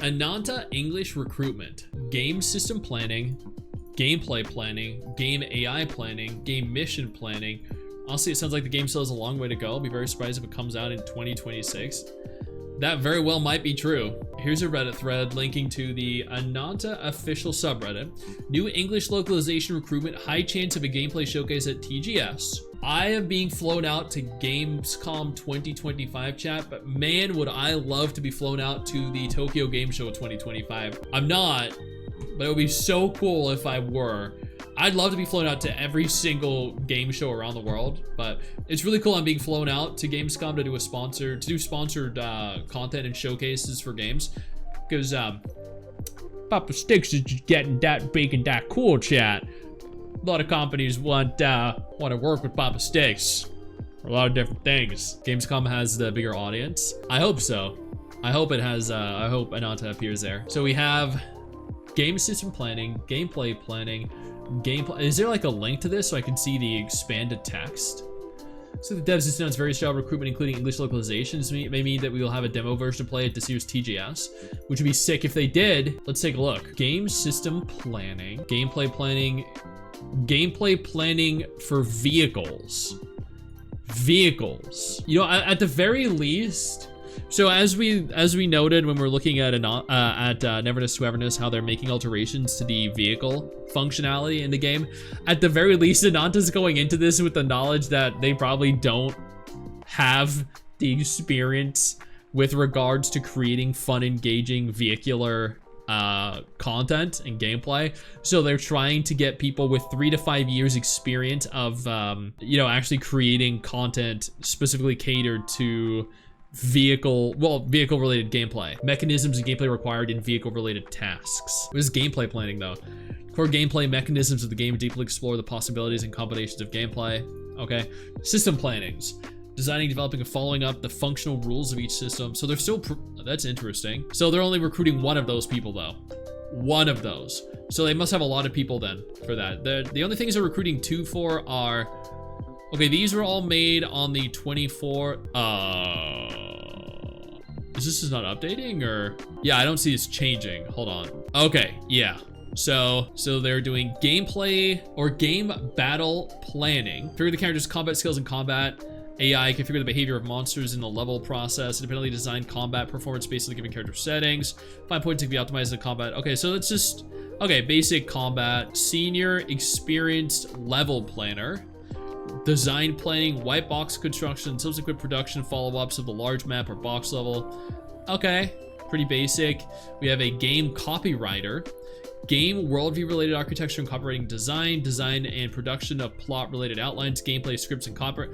Ananta English Recruitment, game system planning, gameplay planning, game AI planning, game mission planning. Honestly, it sounds like the game still has a long way to go. I'll be very surprised if it comes out in 2026. That very well might be true. Here's a Reddit thread linking to the Ananta official subreddit. New English localization recruitment, high chance of a gameplay showcase at TGS. I am being flown out to Gamescom 2025 chat, but man, would I love to be flown out to the Tokyo Game Show 2025. I'm not, but it would be so cool if I were. I'd love to be flown out to every single game show around the world, but it's really cool I'm being flown out to Gamescom to do sponsored content and showcases for games, because Papa Stix is just getting that big and that cool, chat. A lot of companies want to work with Papa Stix for a lot of different things. Gamescom has the bigger audience. I hope so. I hope it has. I hope Ananta appears there. So we have game system planning, gameplay planning. Is there like a link to this so I can see the expanded text? So the devs has announced various job recruitment, including English localizations. May mean that we will have a demo version to play at this year's TGS, which would be sick if they did. Let's take a look. Game system planning, gameplay planning for vehicles. You know, at the very least. So as we noted when we're looking at Neverness to Everness, how they're making alterations to the vehicle functionality in the game, at the very least, Ananta's going into this with the knowledge that they probably don't have the experience with regards to creating fun, engaging vehicular content and gameplay. So they're trying to get people with 3 to 5 years experience of you know, actually creating content specifically catered to vehicle related gameplay mechanisms and gameplay required in vehicle related tasks. What is gameplay planning though? Core gameplay mechanisms of the game deeply explore the possibilities and combinations of gameplay. Okay. System plannings, designing, developing, and following up the functional rules of each system. So they're still that's interesting. So they're only recruiting one of those people though. One of those. So they must have a lot of people then for that. The only things they're recruiting 2 for are, okay, these were all made on the 24th. Is not updating or? Yeah, I don't see this changing. Hold on. Okay, yeah. So they're doing gameplay or game battle planning. Figure the character's combat skills in combat. AI configure the behavior of monsters in the level process. Independently design combat performance based on the given character settings. Find points to be optimized in combat. Okay, so that's just, okay, basic combat. Senior experienced level planner. Design planning, white box construction, subsequent production follow-ups of the large map or box level. Okay, pretty basic. We have a game copywriter, game worldview related architecture and copywriting design and production of plot related outlines, gameplay scripts and copy.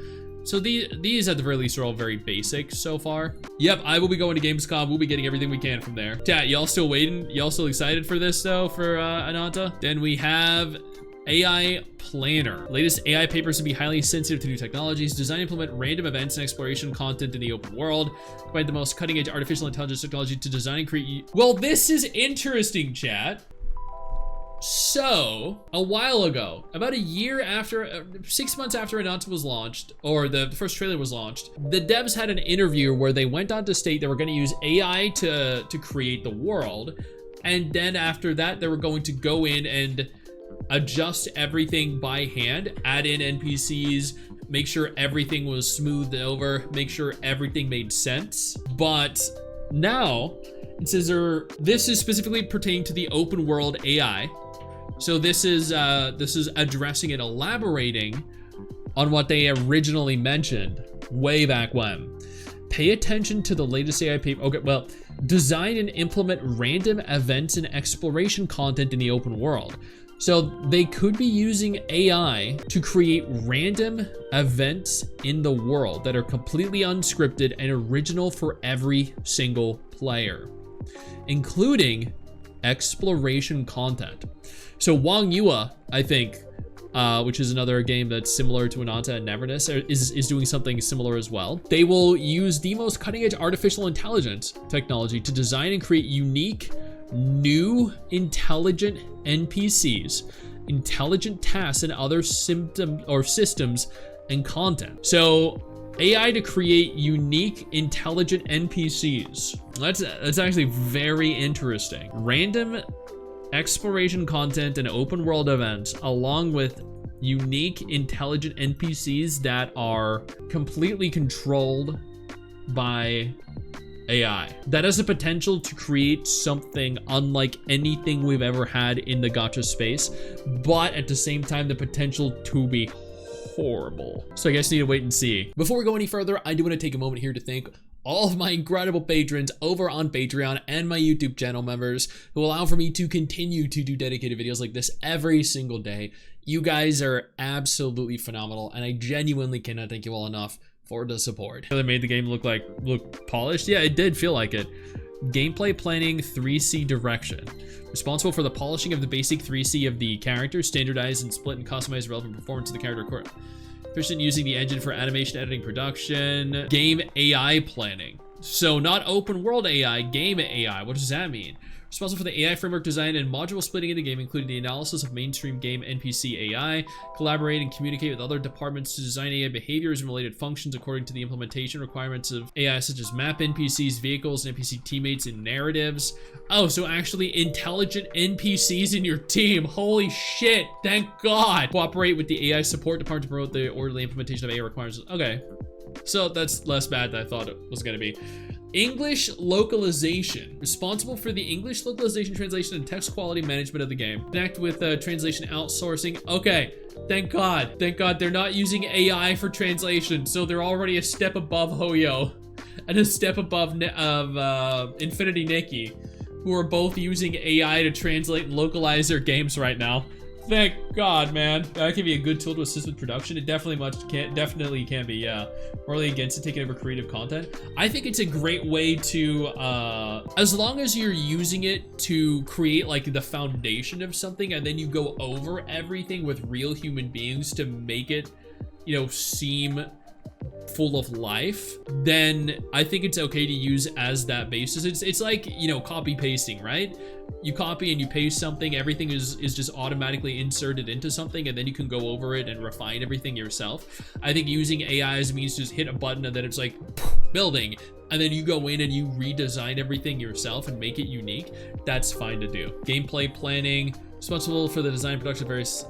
So these at the very least are all very basic so far. Yep, I will be going to Gamescom. We'll be getting everything we can from there. Chat, y'all still waiting? Y'all still excited for this though, for Ananta? Then we have AI planner. Latest AI papers to be highly sensitive to new technologies. Design, implement random events and exploration content in the open world. Combine the most cutting edge artificial intelligence technology to design and create. Well, this is interesting, chat. So, a while ago, about a year after, 6 months after Ananta was launched, or the first trailer was launched, the devs had an interview where they went on to state they were going to use AI to create the world. And then after that, they were going to go in and adjust everything by hand, add in NPCs, make sure everything was smoothed over, make sure everything made sense. But now it says this is specifically pertaining to the open world AI. So this is addressing and elaborating on what they originally mentioned way back when. Pay attention to the latest AI paper. Okay, well, design and implement random events and exploration content in the open world. So they could be using AI to create random events in the world that are completely unscripted and original for every single player, including exploration content. So Wang Yua, I think, which is another game that's similar to Ananta and Neverness, is doing something similar as well. They will use the most cutting-edge artificial intelligence technology to design and create unique, new, intelligent NPCs, intelligent tasks, and other systems and content. So AI to create unique, intelligent NPCs. That's actually very interesting. Random exploration content and open world events, along with unique, intelligent NPCs that are completely controlled by AI. That has the potential to create something unlike anything we've ever had in the gacha space, but at the same time, the potential to be horrible. So I guess you need to wait and see. Before we go any further, I do want to take a moment here to thank all of my incredible patrons over on Patreon and my YouTube channel members who allow for me to continue to do dedicated videos like this every single day. You guys are absolutely phenomenal, and I genuinely cannot thank you all enough for the support. They made the game look polished. Yeah, it did feel like it. Gameplay planning 3C direction. Responsible for the polishing of the basic 3C of the character, standardized and split and customized relevant performance of the character. Efficient using the engine for animation, editing, production. Game AI planning. So not open world AI, game AI. What does that mean? Responsible for the AI framework design and module splitting in the game, including the analysis of mainstream game NPC AI, collaborate and communicate with other departments to design AI behaviors and related functions according to the implementation requirements of AI, such as map NPCs, vehicles, NPC teammates, and narratives. Oh, so actually intelligent NPCs in your team. Holy shit, thank God. Cooperate with the AI support department to promote the orderly implementation of AI requirements. Okay, so that's less bad than I thought it was gonna be. English localization. Responsible for the English localization, translation, and text quality management of the game. Connect with translation outsourcing. Okay, thank God. Thank God they're not using AI for translation, so they're already a step above Hoyo and a step above Infinity Nikki, who are both using AI to translate and localize their games right now. Thank God, man. That can be a good tool to assist with production. It definitely can be, yeah. Morally against it, taking over creative content. I think it's a great way to, as long as you're using it to create like the foundation of something, and then you go over everything with real human beings to make it, you know, seem full of life, then I think it's okay to use as that basis. It's like, you know, copy pasting, right? You copy and you paste something, everything is just automatically inserted into something, and then you can go over it and refine everything yourself. I think using AI as a means to just hit a button and then it's like building, and then you go in and you redesign everything yourself and make it unique. That's fine to do. Gameplay planning, responsible for the design and production of various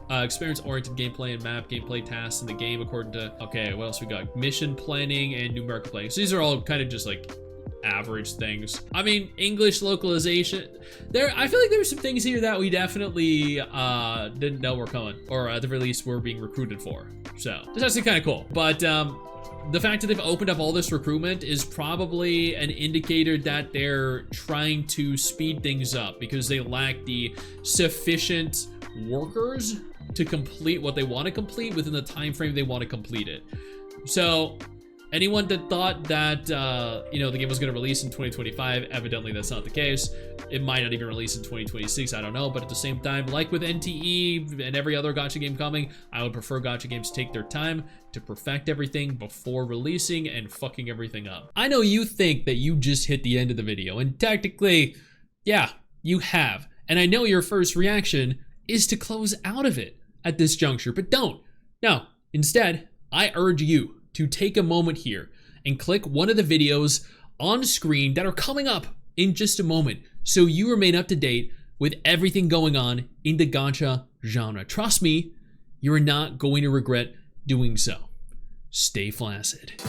experience-oriented gameplay and map gameplay tasks in the game according to, okay, what else we got? Mission planning and numerical planning. So these are all kind of just like average things. I mean, English localization. I feel like there were some things here that we definitely didn't know were coming, or at the very least were being recruited for. So that's actually kind of cool. But the fact that they've opened up all this recruitment is probably an indicator that they're trying to speed things up because they lack the sufficient workers to complete what they want to complete within the time frame they want to complete it. So anyone that thought that you know, the game was going to release in 2025, evidently that's not the case. It might not even release in 2026, I don't know. But at the same time, like with NTE and every other gacha game coming, I would prefer gacha games take their time to perfect everything before releasing and fucking everything up. I know you think that you just hit the end of the video, and technically, yeah, you have. And I know your first reaction is to close out of it at this juncture, but don't. No, instead, I urge you to take a moment here and click one of the videos on screen that are coming up in just a moment so you remain up to date with everything going on in the gacha genre. Trust me, you're not going to regret doing so. Stay flaccid.